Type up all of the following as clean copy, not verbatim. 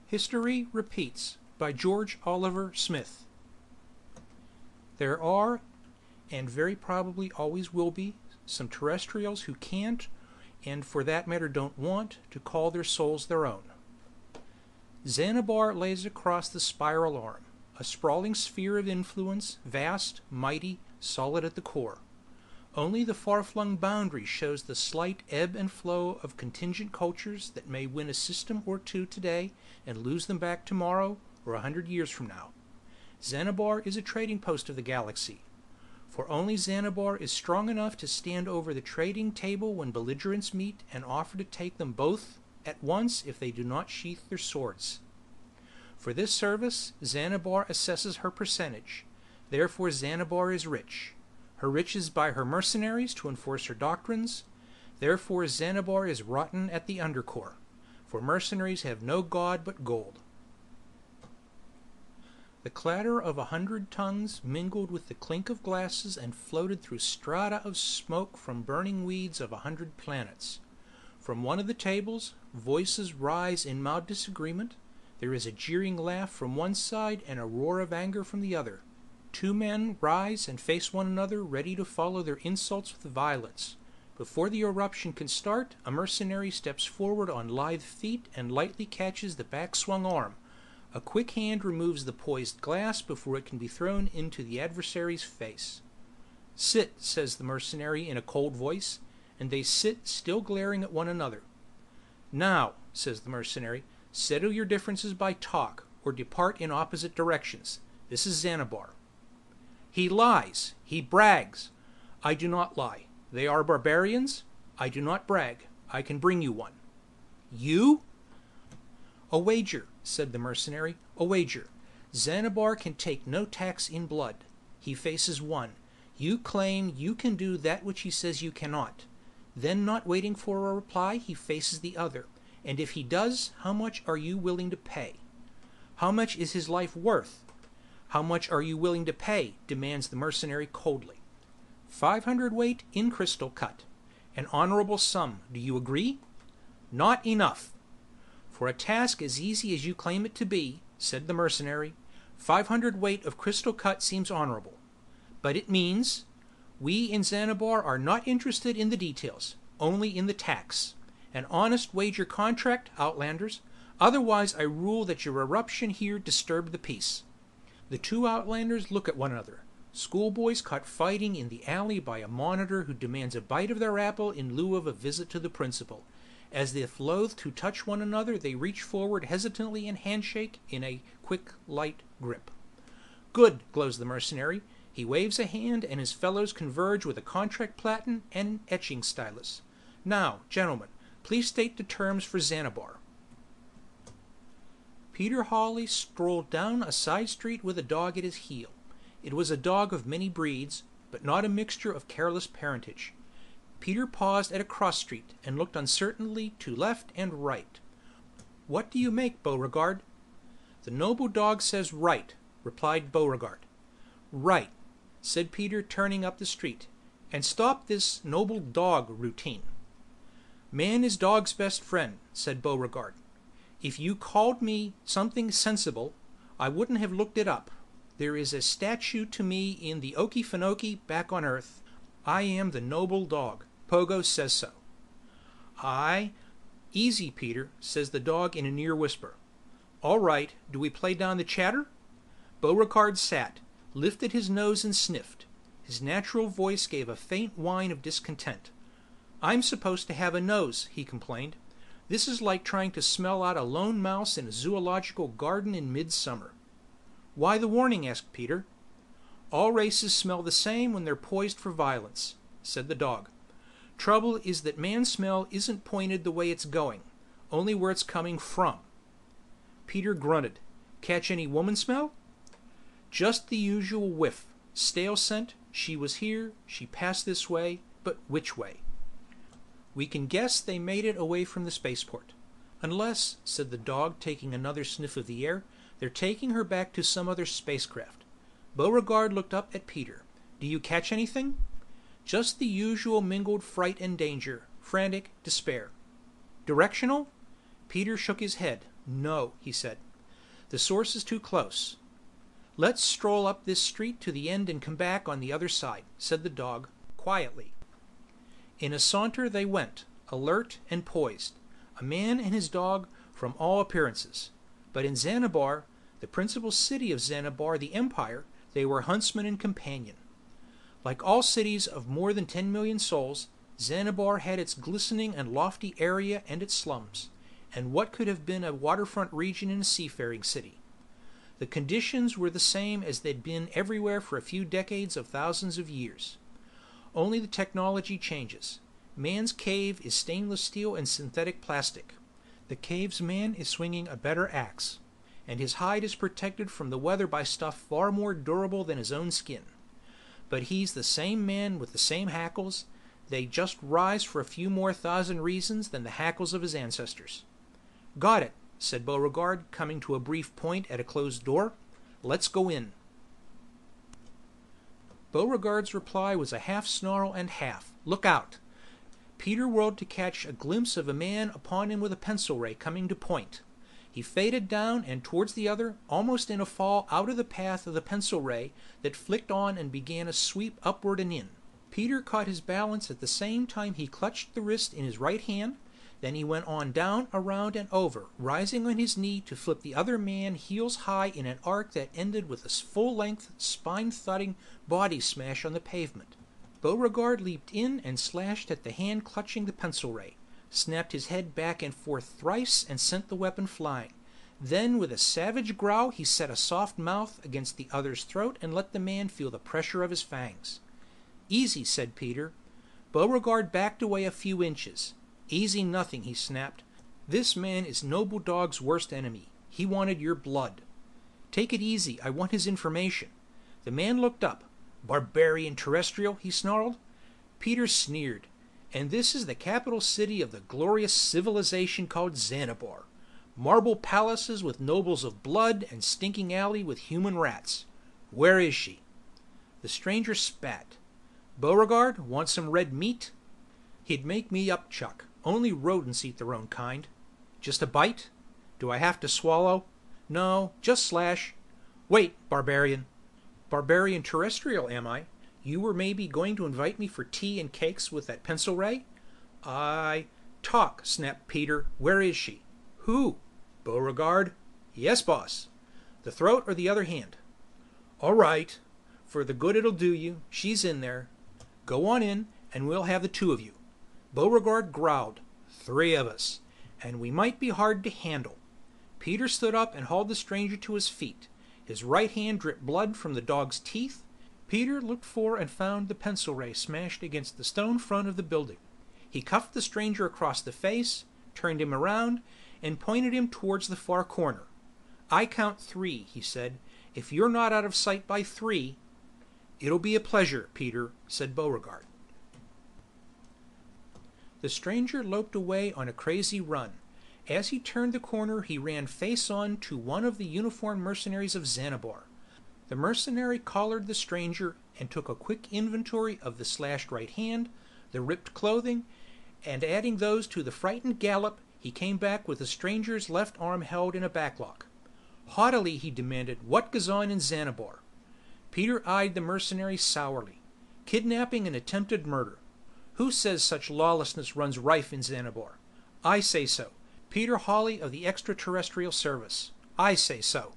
History Repeats by George Oliver Smith. There are, and very probably always will be, some terrestrials who can't, and for that matter don't want, to call their souls their own. Xanabar lays across the spiral arm, a sprawling sphere of influence, vast, mighty, solid at the core. Only the far-flung boundary shows the slight ebb and flow of contingent cultures that may win a system or two today and lose them back tomorrow or 100 years from now. Xanabar is a trading post of the galaxy, for only Xanabar is strong enough to stand over the trading table when belligerents meet and offer to take them both at once if they do not sheath their swords. For this service, Xanabar assesses her percentage. Therefore Xanabar is rich. Her riches buy her mercenaries to enforce her doctrines. Therefore Xanabar is rotten at the undercore, for mercenaries have no god but gold. The clatter of 100 tongues mingled with the clink of glasses and floated through strata of smoke from burning weeds of 100 planets. From one of the tables, voices rise in mild disagreement. There is a jeering laugh from one side and a roar of anger from the other. Two men rise and face one another, ready to follow their insults with violence. Before the eruption can start, a mercenary steps forward on lithe feet and lightly catches the back-swung arm. A quick hand removes the poised glass before it can be thrown into the adversary's face. "Sit," says the mercenary in a cold voice, and they sit, still glaring at one another. "Now," says the mercenary, "settle your differences by talk, or depart in opposite directions. This is Xanabar." "He lies! He brags!" "I do not lie. They are barbarians. I do not brag. I can bring you one." "You?" "A wager," said the mercenary. "A wager. Xanabar can take no tax in blood. He faces one. You claim you can do that which he says you cannot. Then, not waiting for a reply, he faces the other. And if he does, how much are you willing to pay?" "How much is his life worth?" "How much are you willing to pay?" demands the mercenary coldly. 500 weight in crystal cut. An honorable sum. Do you agree?" "Not enough." "For a task as easy as you claim it to be," said the mercenary, 500 weight of crystal cut seems honorable. But it means, we in Xanabar are not interested in the details, only in the tax. An honest wager contract, Outlanders. Otherwise I rule that your eruption here disturbed the peace. The two Outlanders look at one another. Schoolboys caught fighting in the alley by a monitor who demands a bite of their apple in lieu of a visit to the principal. As if loath to touch one another, they reach forward hesitantly and handshake in a quick, light grip. "Good," glows the mercenary. He waves a hand and his fellows converge with a contract platen and etching stylus. "Now, gentlemen, please state the terms for Xanabar." Peter Hawley strolled down a side street with a dog at his heel. It was a dog of many breeds, but not a mixture of careless parentage. Peter paused at a cross street and looked uncertainly to left and right. "What do you make, Beauregard?" "The noble dog says right," replied Beauregard. "Right," said Peter, turning up the street, "and stop this noble dog routine." "Man is dog's best friend," said Beauregard. "If you called me something sensible, I wouldn't have looked it up. There is a statue to me in the Okefenokee back on Earth. I am the noble dog. Pogo says so." "Easy, Peter," says the dog in a near whisper. "All right, do we play down the chatter?" Beauregard sat, lifted his nose and sniffed. His natural voice gave a faint whine of discontent. "I'm supposed to have a nose," he complained. "This is like trying to smell out a lone mouse in a zoological garden in midsummer." "Why the warning?" asked Peter. "All races smell the same when they're poised for violence," said the dog. "Trouble is that man's smell isn't pointed the way it's going, only where it's coming from." Peter grunted. "Catch any woman smell?" "Just the usual whiff. Stale scent. She was here, she passed this way, but which way?" "We can guess they made it away from the spaceport." "Unless," said the dog, taking another sniff of the air, "they're taking her back to some other spacecraft." Beauregard looked up at Peter. "Do you catch anything?" "Just the usual mingled fright and danger, frantic despair." "Directional?" Peter shook his head. No, he said. The source is too close. Let's stroll up this street to the end and come back on the other side, said the dog, quietly. In a saunter they went, alert and poised, a man and his dog from all appearances. But in Xanabar, the principal city of Xanabar, the Empire, they were huntsman and companion. Like all cities of more than 10 million souls, Xanabar had its glistening and lofty area and its slums, and what could have been a waterfront region in a seafaring city. The conditions were the same as they'd been everywhere for a few decades of thousands of years. Only the technology changes. Man's cave is stainless steel and synthetic plastic. The cave's man is swinging a better axe, and his hide is protected from the weather by stuff far more durable than his own skin. But he's the same man with the same hackles. They just rise for a few more thousand reasons than the hackles of his ancestors. Got it, said Beauregard, coming to a brief point at a closed door. Let's go in. Beauregard's reply was a half snarl and half, "Look out." Peter whirled to catch a glimpse of a man upon him with a pencil ray coming to point. He faded down and towards the other, almost in a fall out of the path of the pencil ray that flicked on and began a sweep upward and in. Peter caught his balance at the same time he clutched the wrist in his right hand. Then he went on down, around, and over, rising on his knee to flip the other man heels high in an arc that ended with a full-length, spine-thudding body smash on the pavement. Beauregard leaped in and slashed at the hand clutching the pencil ray, snapped his head back and forth thrice, and sent the weapon flying. Then, with a savage growl, he set a soft mouth against the other's throat and let the man feel the pressure of his fangs. "Easy," said Peter. Beauregard backed away a few inches. "Easy nothing," he snapped. "This man is Noble Dog's worst enemy. He wanted your blood." "Take it easy. I want his information." The man looked up. "Barbarian terrestrial," he snarled. Peter sneered. "And this is the capital city of the glorious civilization called Xanabar. Marble palaces with nobles of blood and stinking alley with human rats. Where is she?" The stranger spat. "Beauregard, want some red meat?" "He'd make me up, Chuck. Only rodents eat their own kind." "Just a bite?" "Do I have to swallow?" "No, just slash." "Wait, barbarian." "Barbarian terrestrial, am I? You were maybe going to invite me for tea and cakes with that pencil ray?" Talk," snapped Peter. "Where is she?" "Who?" "Beauregard." "Yes, boss." "The throat or the other hand?" "All right. For the good it'll do you, she's in there. Go on in, and we'll have the two of you." Beauregard growled. "3 of us. And we might be hard to handle." Peter stood up and hauled the stranger to his feet. His right hand dripped blood from the dog's teeth. Peter looked for and found the pencil ray smashed against the stone front of the building. He cuffed the stranger across the face, turned him around, and pointed him towards the far corner. "I count 3, he said. "If you're not out of sight by 3... "It'll be a pleasure, Peter," said Beauregard. The stranger loped away on a crazy run. As he turned the corner he ran face on to one of the uniformed mercenaries of Xanabar. The mercenary collared the stranger and took a quick inventory of the slashed right hand, the ripped clothing, and adding those to the frightened gallop, he came back with the stranger's left arm held in a backlock. Haughtily he demanded, "What goes on in Xanabar?" Peter eyed the mercenary sourly. "Kidnapping and attempted murder. Who says such lawlessness runs rife in Xanabar? I say so. Peter Hawley of the Extraterrestrial Service. I say so."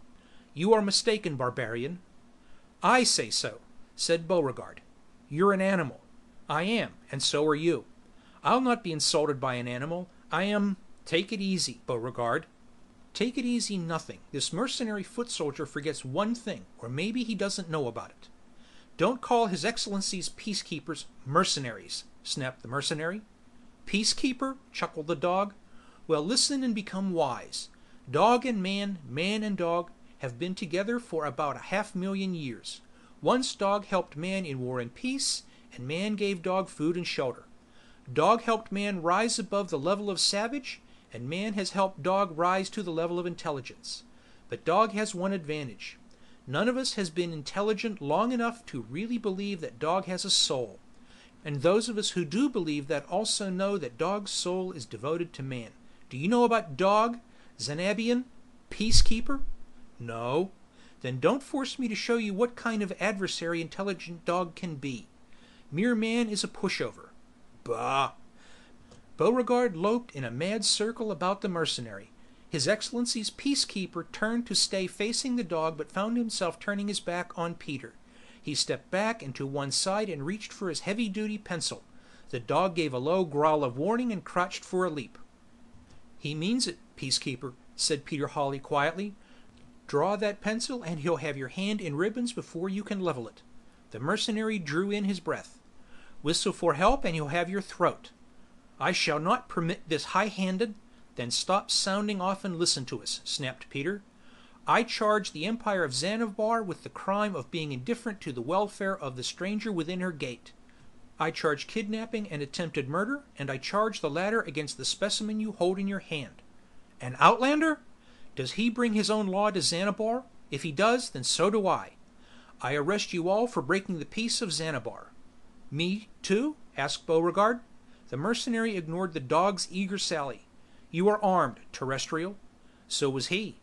"You are mistaken, barbarian." "I say so," said Beauregard. "You're an animal." "I am, and so are you." "I'll not be insulted by an animal. I am—" "Take it easy, Beauregard." "Take it easy nothing. This mercenary foot soldier forgets one thing, or maybe he doesn't know about it." "Don't call His Excellency's peacekeepers mercenaries," snapped the mercenary. "Peacekeeper?" chuckled the dog. "Well, listen and become wise. Dog and man, man and dog, have been together for about 500,000 years. Once dog helped man in war and peace, and man gave dog food and shelter. Dog helped man rise above the level of savage, and man has helped dog rise to the level of intelligence. But dog has one advantage. None of us has been intelligent long enough to really believe that dog has a soul. And those of us who do believe that also know that dog's soul is devoted to man. Do you know about dog? Zanabian? Peacekeeper? No. Then don't force me to show you what kind of adversary intelligent dog can be. Mere man is a pushover. Bah! Beauregard loped in a mad circle about the mercenary. His Excellency's peacekeeper turned to stay facing the dog, but found himself turning his back on Peter. He stepped back and to one side and reached for his heavy-duty pencil. The dog gave a low growl of warning and crouched for a leap. He means it, peacekeeper, said Peter Hawley quietly. Draw that pencil and he'll have your hand in ribbons before you can level it. The mercenary drew in his breath. Whistle for help and he'll have your throat. I shall not permit this high-handed... Then stop sounding off and listen to us, snapped Peter. I charge the Empire of Zanzibar with the crime of being indifferent to the welfare of the stranger within her gate. I charge kidnapping and attempted murder, and I charge the latter against the specimen you hold in your hand. An outlander? Does he bring his own law to Zanzibar? If he does, then so do I. I arrest you all for breaking the peace of Zanzibar. Me, too? Asked Beauregard. The mercenary ignored the dog's eager sally. You are armed, terrestrial. So was he.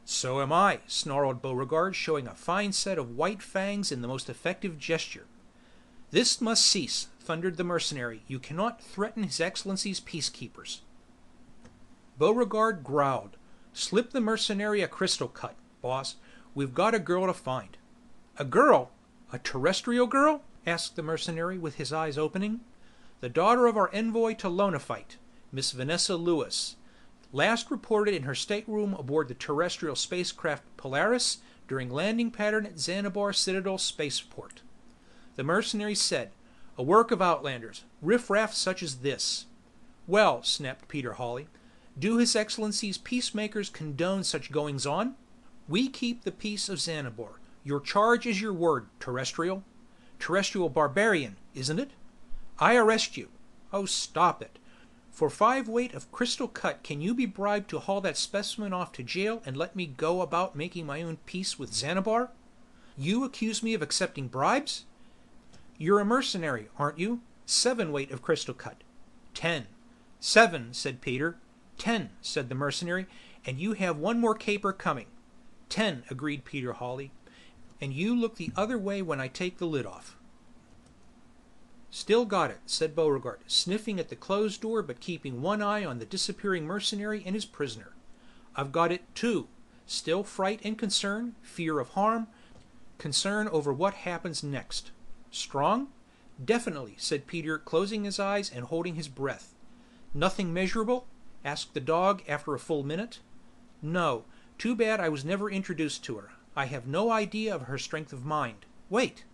So am I, snarled Beauregard, showing a fine set of white fangs in the most effective gesture. This must cease, thundered the mercenary. You cannot threaten His Excellency's peacekeepers. Beauregard growled. Slip the mercenary a crystal cut, boss. We've got a girl to find. A girl? A terrestrial girl? Asked the mercenary with his eyes opening. The daughter of our envoy to Lonafite, Miss Vanessa Lewis, last reported in her stateroom aboard the terrestrial spacecraft Polaris during landing pattern at Zanzibar Citadel Spaceport. The mercenary said, a work of outlanders, riffraff such as this. Well, snapped Peter Hawley, do His Excellency's peacemakers condone such goings-on? We keep the peace of Zanzibar. Your charge is your word, terrestrial. Terrestrial barbarian, isn't it? I arrest you. Oh, stop it. For 5 weight of crystal cut, can you be bribed to haul that specimen off to jail and let me go about making my own peace with Zanzibar? You accuse me of accepting bribes? You're a mercenary, aren't you? 7 weight of crystal cut. 10. 7, said Peter. 10, said the mercenary, and you have 1 more caper coming. 10, agreed Peter Hawley, and you look the other way when I take the lid off. Still got it, said Beauregard, sniffing at the closed door but keeping one eye on the disappearing mercenary and his prisoner. I've got it, too. Still fright and concern, fear of harm, concern over what happens next. Strong? Definitely, said Peter, closing his eyes and holding his breath. Nothing measurable? Asked the dog after a full minute. No. Too bad I was never introduced to her. I have no idea of her strength of mind. Wait.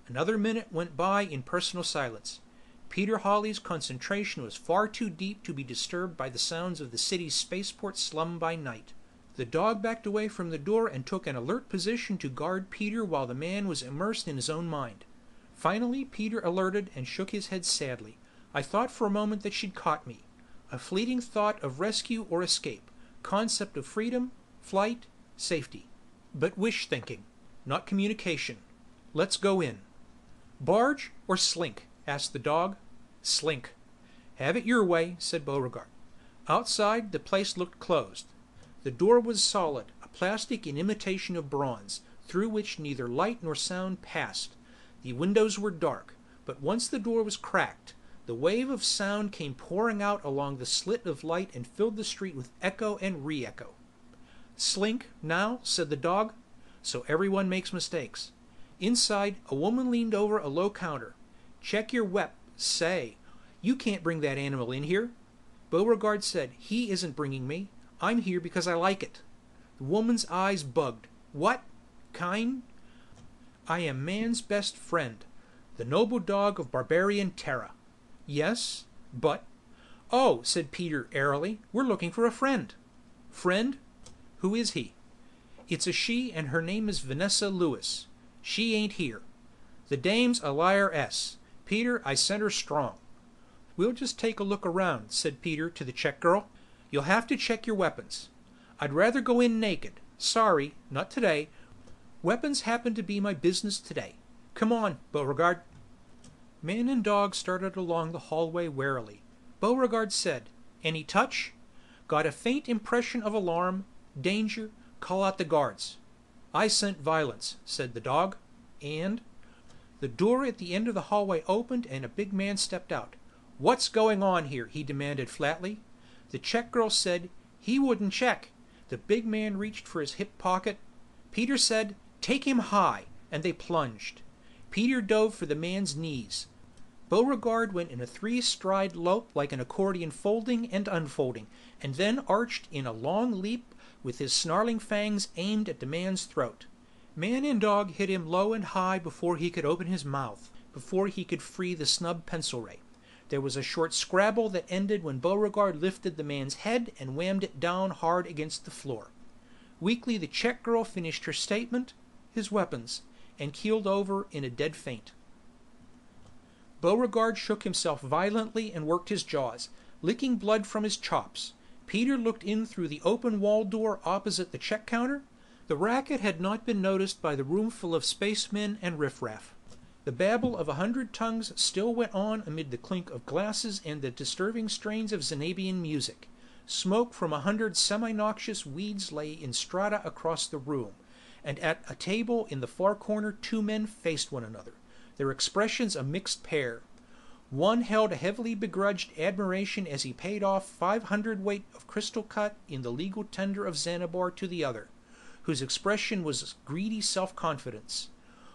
Another minute went by in personal silence. Peter Hawley's concentration was far too deep to be disturbed by the sounds of the city's spaceport slum by night. The dog backed away from the door and took an alert position to guard Peter while the man was immersed in his own mind. Finally Peter alerted and shook his head sadly. I thought for a moment that she'd caught me. A fleeting thought of rescue or escape, concept of freedom, flight, safety. But wish thinking, not communication. Let's go in. Barge or slink? Asked the dog. Slink. Have it your way, said Beauregard. Outside, the place looked closed. The door was solid, a plastic in imitation of bronze, through which neither light nor sound passed. The windows were dark, but once the door was cracked, the wave of sound came pouring out along the slit of light and filled the street with echo and re-echo. Slink, now, said the dog, so everyone makes mistakes. Inside, a woman leaned over a low counter. Check your say, you can't bring that animal in here. Beauregard said, he isn't bringing me. I'm here because I like it. The woman's eyes bugged. What? Kind? I am man's best friend, the noble dog of barbarian Terra. Yes, but... Oh, said Peter airily, we're looking for a friend. Friend? Who is he? It's a she, and her name is Vanessa Lewis. She ain't here. The dame's a liar-ess. Peter, I sent her strong. We'll just take a look around, said Peter to the check girl. You'll have to check your weapons. I'd rather go in naked. Sorry, not today. Weapons happen to be my business today. Come on, Beauregard. Man and dog started along the hallway warily. Beauregard said, Any touch? Got a faint impression of alarm. Danger. Call out the guards." "I scent violence," said the dog. And the door at the end of the hallway opened and a big man stepped out. "What's going on here?" he demanded flatly. The check girl said, "He wouldn't check." The big man reached for his hip pocket. Peter said, "Take him high," and they plunged. Peter dove for the man's knees. Beauregard went in a 3-stride lope like an accordion, folding and unfolding, and then arched in a long leap with his snarling fangs aimed at the man's throat. Man and dog hit him low and high before he could open his mouth, before he could free the snub pencil ray. There was a short scrabble that ended when Beauregard lifted the man's head and whammed it down hard against the floor. Weakly the check girl finished her statement, "His weapons," and keeled over in a dead faint. Beauregard shook himself violently and worked his jaws, licking blood from his chops. Peter looked in through the open wall door opposite the check counter. The racket had not been noticed by the roomful of spacemen and riffraff. The babble of 100 tongues still went on amid the clink of glasses and the disturbing strains of Xanabian music. Smoke from 100 semi-noxious weeds lay in strata across the room, and at a table in the far corner 2 men faced one another, their expressions a mixed pair. One held a heavily begrudged admiration as he paid off 500 weight of crystal cut in the legal tender of Xanabar to the other, whose expression was greedy self-confidence.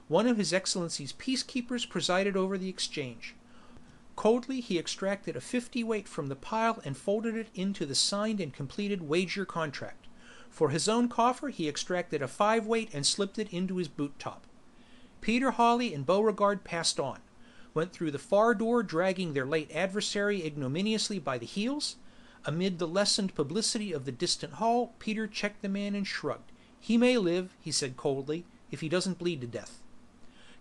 One of His Excellency's peacekeepers presided over the exchange. Coldly he extracted a 50 weight from the pile and folded it into the signed and completed wager contract. For his own coffer he extracted a 5 weight and slipped it into his boot top. Peter Hawley and Beauregard passed on, went through the far door dragging their late adversary ignominiously by the heels. Amid the lessened publicity of the distant hall, Peter checked the man and shrugged. "He may live," he said coldly, "if he doesn't bleed to death."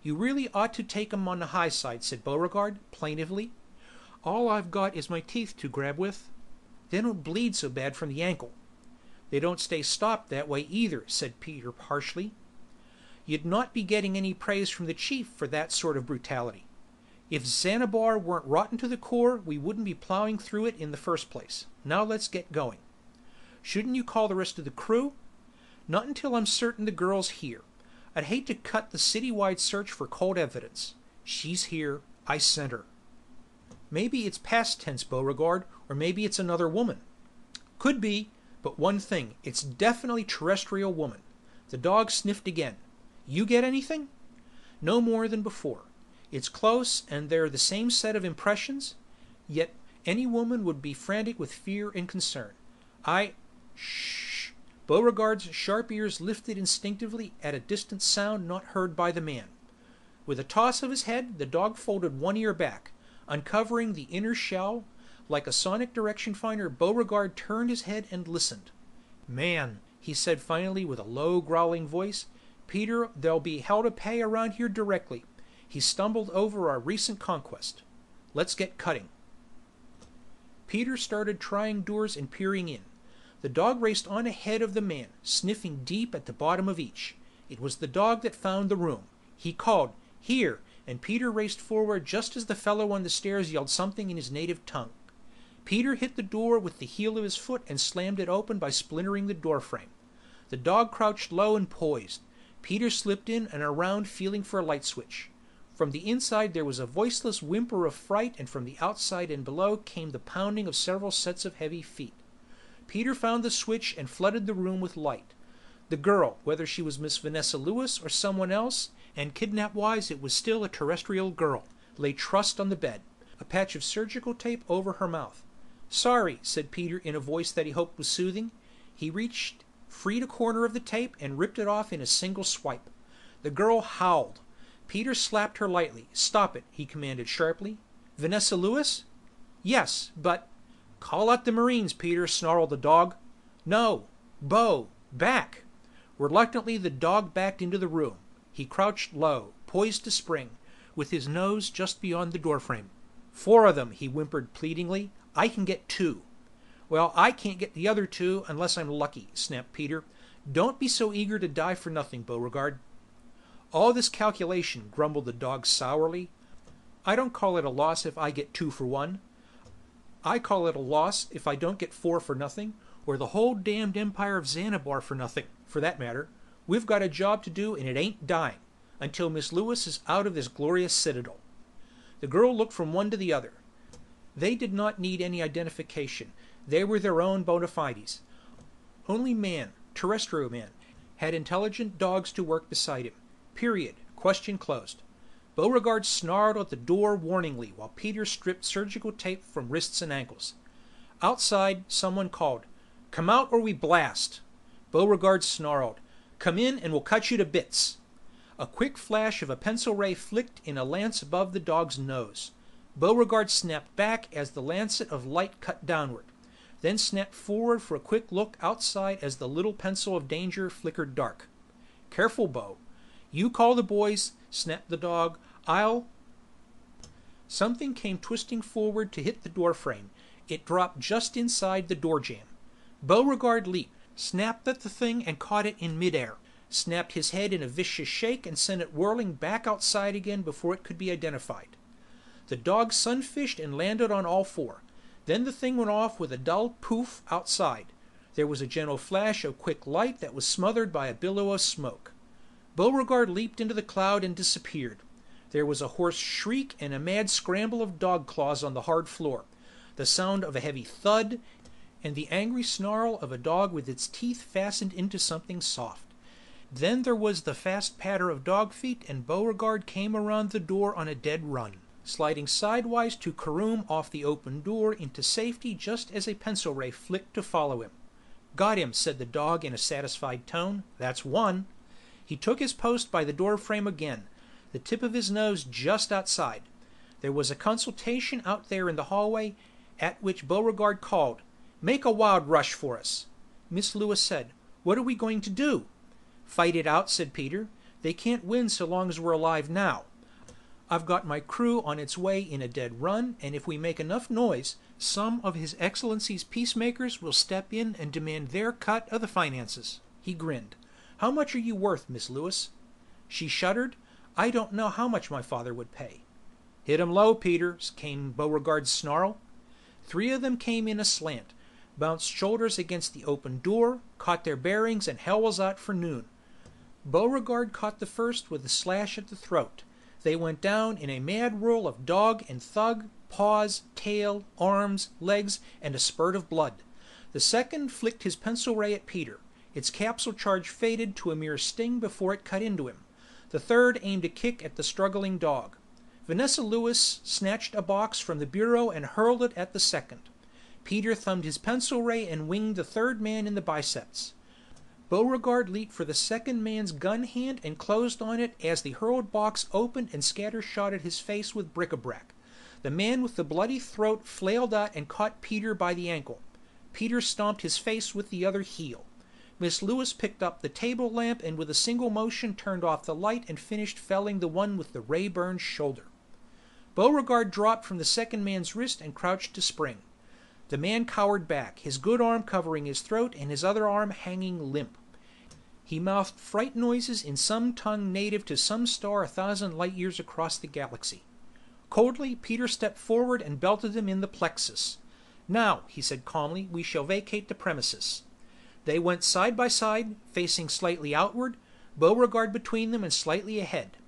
"You really ought to take 'em on the high side," said Beauregard, plaintively. "All I've got is my teeth to grab with. They don't bleed so bad from the ankle." "They don't stay stopped that way either," said Peter harshly. "You'd not be getting any praise from the chief for that sort of brutality. If Xanabar weren't rotten to the core, we wouldn't be plowing through it in the first place. Now let's get going." "Shouldn't you call the rest of the crew?" "Not until I'm certain the girl's here. I'd hate to cut the city-wide search for cold evidence. She's here. I sent her." "Maybe it's past tense, Beauregard, or maybe it's another woman." "Could be, but one thing, it's definitely terrestrial woman." The dog sniffed again. "You get anything?" "No more than before. It's close and they're the same set of impressions, yet any woman would be frantic with fear and concern. Shh." Beauregard's sharp ears lifted instinctively at a distant sound not heard by the man. With a toss of his head, the dog folded one ear back, uncovering the inner shell. Like a sonic direction finder, Beauregard turned his head and listened. "Man," he said finally with a low growling voice, "Peter, there'll be hell to pay around here directly." He stumbled over our recent conquest. "Let's get cutting." Peter started trying doors and peering in. The dog raced on ahead of the man, sniffing deep at the bottom of each. It was the dog that found the room. He called, "Here," and Peter raced forward just as the fellow on the stairs yelled something in his native tongue. Peter hit the door with the heel of his foot and slammed it open by splintering the doorframe. The dog crouched low and poised. Peter slipped in and around, feeling for a light switch. From the inside there was a voiceless whimper of fright, and from the outside and below came the pounding of several sets of heavy feet. Peter found the switch and flooded the room with light. The girl, whether she was Miss Vanessa Lewis or someone else, and kidnap-wise it was still a terrestrial girl, lay trussed on the bed, a patch of surgical tape over her mouth. "Sorry," said Peter in a voice that he hoped was soothing. He reached, freed a corner of the tape, and ripped it off in a single swipe. The girl howled. Peter slapped her lightly. "Stop it," he commanded sharply. "Vanessa Lewis?" "Yes, but—" "Call out the Marines, Peter," snarled the dog. "No. Beau, back." Reluctantly the dog backed into the room. He crouched low, poised to spring, with his nose just beyond the doorframe. "4 of them," he whimpered pleadingly. "I can get 2." "Well, I can't get the other 2 unless I'm lucky," snapped Peter. "Don't be so eager to die for nothing, Beauregard." "All this calculation," grumbled the dog sourly. "I don't call it a loss if I get 2 for 1. I call it a loss if I don't get 4 for nothing, or the whole damned empire of Xanabar for nothing, for that matter. We've got a job to do and it ain't dying, until Miss Lewis is out of this glorious citadel." The girl looked from one to the other. They did not need any identification. They were their own bona fides. Only man, terrestrial man, had intelligent dogs to work beside him. Period. Question closed. Beauregard snarled at the door warningly while Peter stripped surgical tape from wrists and ankles. Outside, someone called, "Come out or we blast." Beauregard snarled, "Come in and we'll cut you to bits." A quick flash of a pencil ray flicked in a lance above the dog's nose. Beauregard snapped back as the lancet of light cut downward, then snapped forward for a quick look outside as the little pencil of danger flickered dark. "Careful, Beau. You call the boys," snapped the dog. "I'll—" Something came twisting forward to hit the doorframe. It dropped just inside the door jamb. Beauregard leaped, snapped at the thing and caught it in midair, snapped his head in a vicious shake and sent it whirling back outside again before it could be identified. The dog sunfished and landed on all four. Then the thing went off with a dull poof outside. There was a gentle flash of quick light that was smothered by a billow of smoke. Beauregard leaped into the cloud and disappeared. There was a hoarse shriek and a mad scramble of dog claws on the hard floor, the sound of a heavy thud, and the angry snarl of a dog with its teeth fastened into something soft. Then there was the fast patter of dog feet and Beauregard came around the door on a dead run, sliding sidewise to caroom off the open door into safety just as a pencil ray flicked to follow him. "Got him," said the dog in a satisfied tone. "That's one." He took his post by the door frame again, the tip of his nose just outside. There was a consultation out there in the hallway, at which Beauregard called, "Make a wild rush for us." Miss Lewis said, "What are we going to do?" "Fight it out," said Peter. "They can't win so long as we're alive now. I've got my crew on its way in a dead run, and if we make enough noise, some of His Excellency's peacemakers will step in and demand their cut of the finances." He grinned. "How much are you worth, Miss Lewis?" She shuddered. "I don't know how much my father would pay." "Hit 'em low, Peter," came Beauregard's snarl. Three of them came in aslant, bounced shoulders against the open door, caught their bearings, and hell was out for noon. Beauregard caught the first with a slash at the throat. They went down in a mad whirl of dog and thug, paws, tail, arms, legs, and a spurt of blood. The second flicked his pencil ray at Peter. Its capsule charge faded to a mere sting before it cut into him. The third aimed a kick at the struggling dog. Vanessa Lewis snatched a box from the bureau and hurled it at the second. Peter thumbed his pencil ray and winged the third man in the biceps. Beauregard leaped for the second man's gun hand and closed on it as the hurled box opened and scattershotted his face with bric-a-brac. The man with the bloody throat flailed out and caught Peter by the ankle. Peter stomped his face with the other heel. Miss Lewis picked up the table lamp and with a single motion turned off the light and finished felling the one with the ray-burned shoulder. Beauregard dropped from the second man's wrist and crouched to spring. The man cowered back, his good arm covering his throat and his other arm hanging limp. He mouthed fright noises in some tongue native to some star 1,000 light-years across the galaxy. Coldly, Peter stepped forward and belted him in the plexus. "Now," he said calmly, "we shall vacate the premises." They went side by side, facing slightly outward, Beauregard between them and slightly ahead.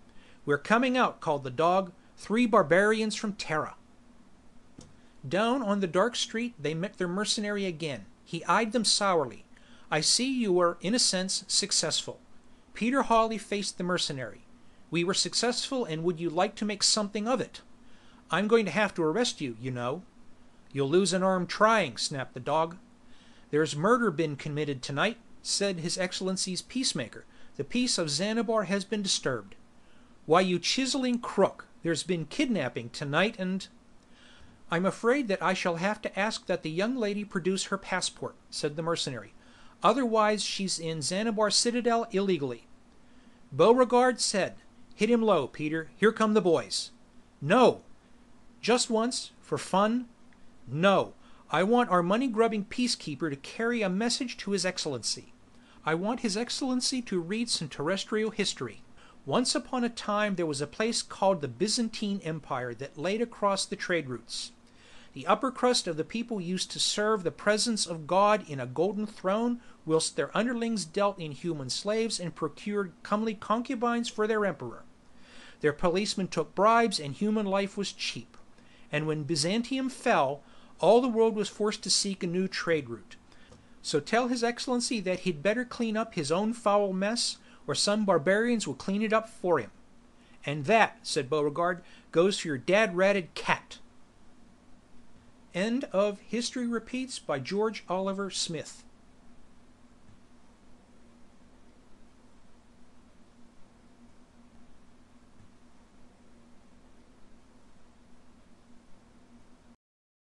"We're coming out," called the dog. "3 barbarians from Terra." Down on the dark street they met their mercenary again. He eyed them sourly. "I see you were, in a sense, successful." Peter Hawley faced the mercenary. "We were successful, and would you like to make something of it?" "I'm going to have to arrest you, you know." "You'll lose an arm trying," snapped the dog. "There's murder been committed tonight," said His Excellency's peacemaker. "The peace of Xanabar has been disturbed." "Why, you chiseling crook, there's been kidnapping tonight and—" "I'm afraid that I shall have to ask that the young lady produce her passport," said the mercenary. "Otherwise she's in Xanabar Citadel illegally." Beauregard said, "Hit him low, Peter. Here come the boys." "No." "Just once, for fun." "No. I want our money-grubbing peacekeeper to carry a message to His Excellency. I want His Excellency to read some terrestrial history. Once upon a time there was a place called the Byzantine Empire that laid across the trade routes. The upper crust of the people used to serve the presence of God in a golden throne, whilst their underlings dealt in human slaves and procured comely concubines for their emperor. Their policemen took bribes, and human life was cheap. And when Byzantium fell, all the world was forced to seek a new trade route. So tell His Excellency that he'd better clean up his own foul mess, or some barbarians will clean it up for him. And that, said Beauregard, goes for your dad-ratted cat. End of History Repeats by George Oliver Smith.